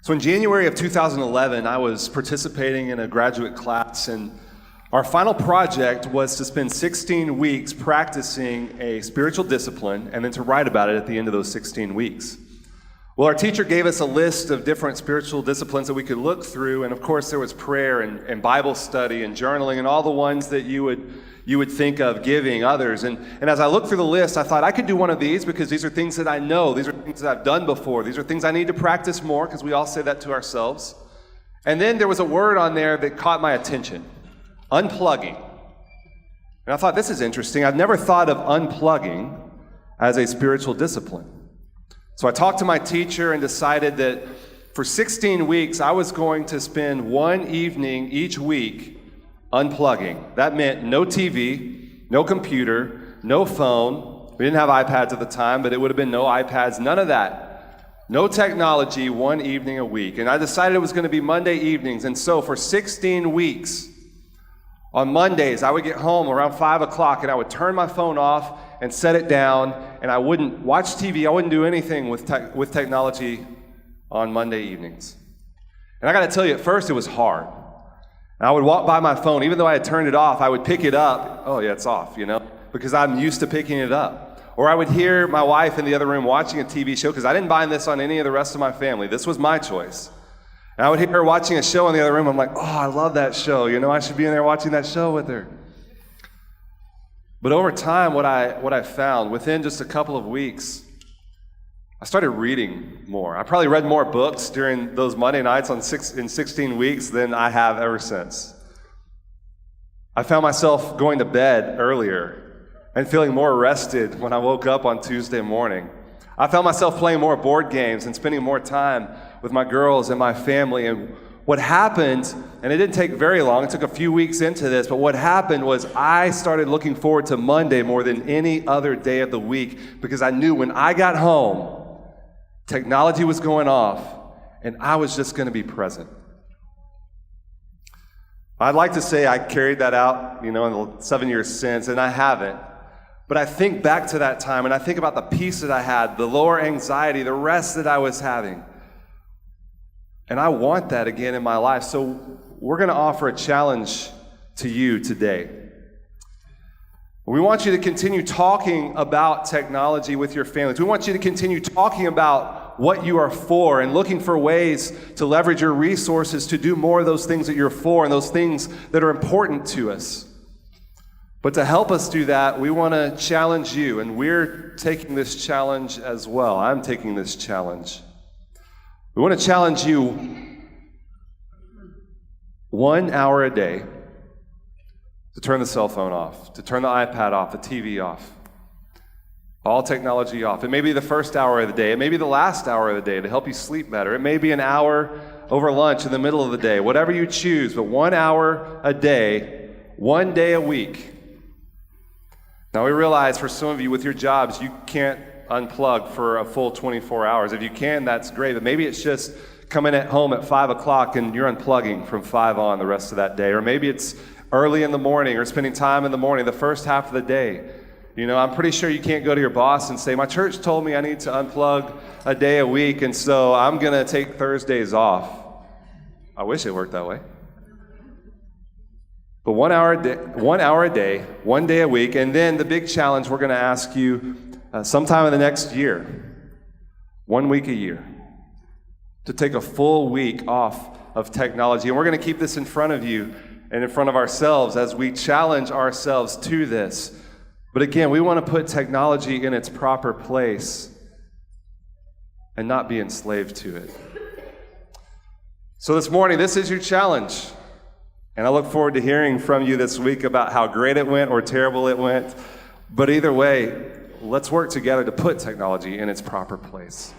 So in January of 2011, I was participating in a graduate class, and our final project was to spend 16 weeks practicing a spiritual discipline and then to write about it at the end of those 16 weeks. Well, our teacher gave us a list of different spiritual disciplines that we could look through, and of course there was prayer and Bible study and journaling and all the ones that you would think of giving others. And as I looked through the list, I thought I could do one of these because these are things that I know. These are things that I've done before. These are things I need to practice more because we all say that to ourselves. And then there was a word on there that caught my attention, unplugging. And I thought, this is interesting. I've never thought of unplugging as a spiritual discipline. So I talked to my teacher and decided that for 16 weeks, I was going to spend one evening each week unplugging. That meant no TV, no computer, no phone. We didn't have iPads at the time, but it would have been no iPads, none of that. No technology, one evening a week. And I decided it was going to be Monday evenings. And so for 16 weeks, on Mondays, I would get home around 5 o'clock and I would turn my phone off and set it down, and I wouldn't watch TV. I wouldn't do anything with technology on Monday evenings. And I got to tell you, at first it was hard. And I would walk by my phone, even though I had turned it off, I would pick it up. Oh yeah, it's off, because I'm used to picking it up. Or I would hear my wife in the other room watching a TV show, because I didn't bind this on any of the rest of my family. This was my choice. And I would hear her watching a show in the other room. I'm like, oh, I love that show. I should be in there watching that show with her. But over time, what I found, within just a couple of weeks, I started reading more. I probably read more books during those Monday nights in 16 weeks than I have ever since. I found myself going to bed earlier and feeling more rested when I woke up on Tuesday morning. I found myself playing more board games and spending more time with my girls and my family. And what happened, and it didn't take very long, it took a few weeks into this, but what happened was I started looking forward to Monday more than any other day of the week, because I knew when I got home, technology was going off, and I was just going to be present. I'd like to say I carried that out, in the 7 years since, and I haven't. But I think back to that time, and I think about the peace that I had, the lower anxiety, the rest that I was having. And I want that again in my life. So we're going to offer a challenge to you today. We want you to continue talking about technology with your families. We want you to continue talking about what you are for and looking for ways to leverage your resources to do more of those things that you're for and those things that are important to us. But to help us do that, we want to challenge you, and we're taking this challenge as well. I'm taking this challenge. We want to challenge you 1 hour a day to turn the cell phone off, to turn the iPad off, the TV off, all technology off. It may be the first hour of the day. It may be the last hour of the day to help you sleep better. It may be an hour over lunch in the middle of the day, whatever you choose, but 1 hour a day, 1 day a week. Now we realize for some of you with your jobs, you can't unplug for a full 24 hours. If you can, that's great, but maybe it's just coming at home at 5 o'clock and you're unplugging from 5 on the rest of that day. Or maybe it's early in the morning or spending time in the morning, the first half of the day. I'm pretty sure you can't go to your boss and say, my church told me I need to unplug a day a week, and so I'm going to take Thursdays off. I wish it worked that way. But 1 hour a day, 1 day a week, and then the big challenge we're going to ask you sometime in the next year, 1 week a year, to take a full week off of technology. And we're going to keep this in front of you and in front of ourselves as we challenge ourselves to this. But again, we want to put technology in its proper place and not be enslaved to it. So this morning, this is your challenge. And I look forward to hearing from you this week about how great it went or terrible it went. But either way, let's work together to put technology in its proper place.